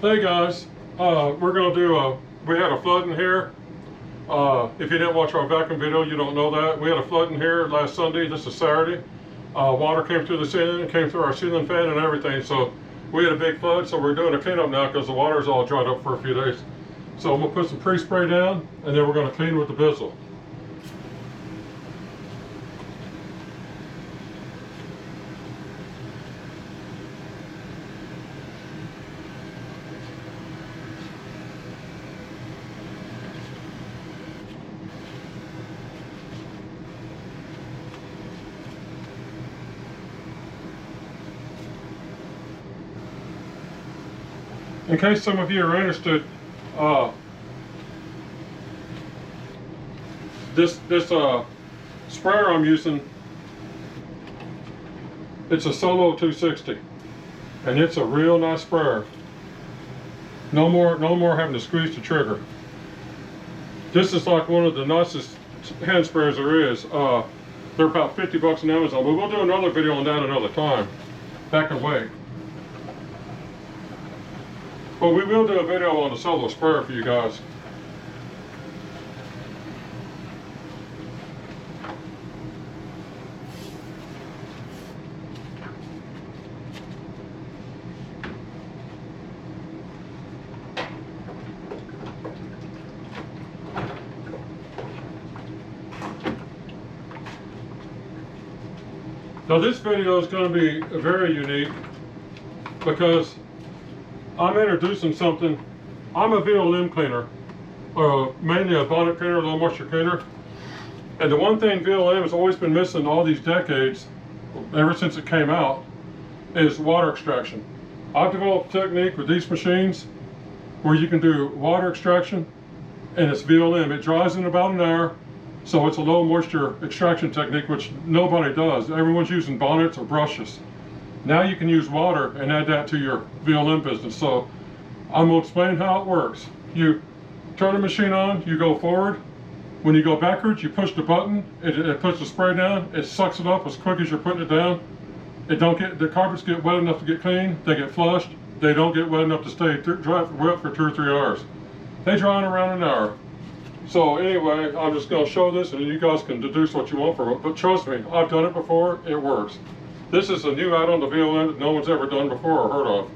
Hey guys, we're going to do we had a flood in here. If you didn't watch our vacuum video, you don't know that. We had a flood in here last Sunday. This is Saturday. Water came through the ceiling, came through our ceiling fan and everything. So we had a big flood, so we're doing a cleanup now because the water's all dried up for a few days. So we'll put some pre-spray down and then we're going to clean with the Bissell. In case some of you are interested, this sprayer I'm using, it's a Solo 260, and it's a real nice sprayer. No more having to squeeze the trigger. This is like one of the nicest hand sprayers there is. They're about 50 bucks on Amazon, but we'll do another video on that another time. That can wait. But we will do a video on the Solo sprayer for you guys. Now this video is going to be very unique because I'm introducing something. I'm a VLM cleaner, mainly a bonnet cleaner, low moisture cleaner. And the one thing VLM has always been missing all these decades, ever since it came out, is water extraction. I've developed a technique with these machines where you can do water extraction, and it's VLM. It dries in about an hour, so it's a low moisture extraction technique, which nobody does. Everyone's using bonnets or brushes. Now you can use water and add that to your VLM business. So I'm going to explain how it works. You turn the machine on, you go forward. When you go backwards, you push the button, it puts the spray down, it sucks it up as quick as you're putting it down. The carpets get wet enough to get clean, they get flushed, they don't get wet enough to stay dry wet for 2 or 3 hours. They dry in around an hour. So anyway, I'm just going to show this and you guys can deduce what you want from it. But trust me, I've done it before, it works. This is a new add-on to VLM that no one's ever done before or heard of.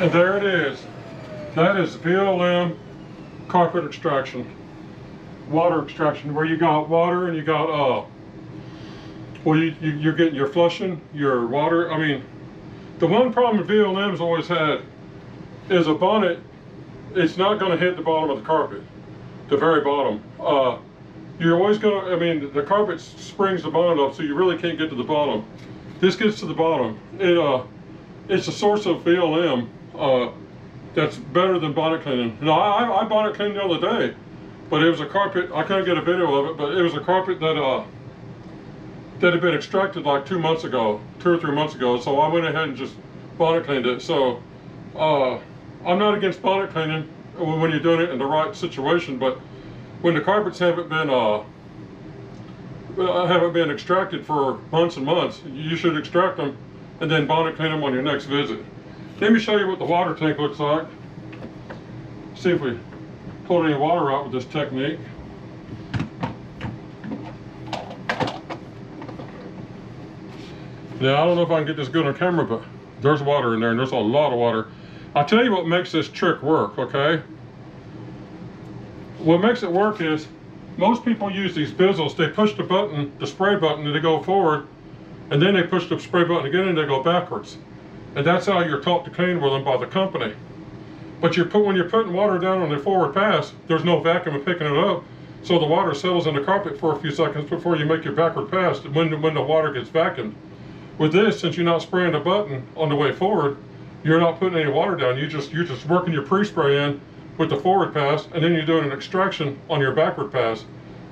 And there it is. That is VLM carpet extraction, water extraction, where you got water and you got well, you're flushing your water. I mean, the one problem VLM's always had is a bonnet. It's not going to hit the bottom of the carpet, the very bottom. You're always going to, I mean, the carpet springs the bonnet up, so you really can't get to the bottom. This gets to the bottom. It's a source of VLM that's better than bonnet cleaning. Now, I bonnet cleaned the other day, but it was a carpet, I couldn't get a video of it, but it was a carpet that had been extracted like 2 months ago, 2 or 3 months ago, so I went ahead and just bonnet cleaned it. So, I'm not against bonnet cleaning when you're doing it in the right situation, but when the carpets haven't been extracted for months and months, you should extract them and then bonnet clean them on your next visit. Let me show you what the water tank looks like. See if we pull any water out with this technique. Yeah, I don't know if I can get this good on camera, but there's water in there, and there's a lot of water. I'll tell you what makes this trick work, okay? What makes it work is most people use these Bissells. They push the button, the spray button, and they go forward, and then they push the spray button again and they go backwards. And that's how you're taught to clean with them by the company. But when you're putting water down on the forward pass, there's no vacuum of picking it up, so the water settles in the carpet for a few seconds before you make your backward pass when the water gets vacuumed. With this, since you're not spraying the button on the way forward, you're not putting any water down. You're just working your pre-spray in with the forward pass, and then you're doing an extraction on your backward pass.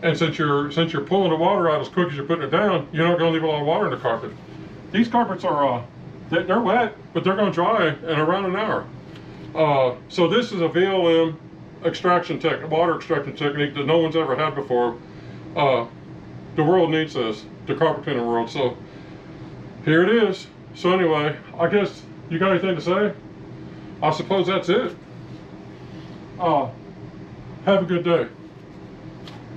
And since you're pulling the water out as quick as you're putting it down, you're not going to leave a lot of water in the carpet. These carpets are they're wet, but they're going to dry in around an hour. So this is a VLM water extraction technique that no one's ever had before. The world needs this, the carpet cleaning world. So here it is. So anyway, I guess you got anything to say? I suppose that's it. Have a good day.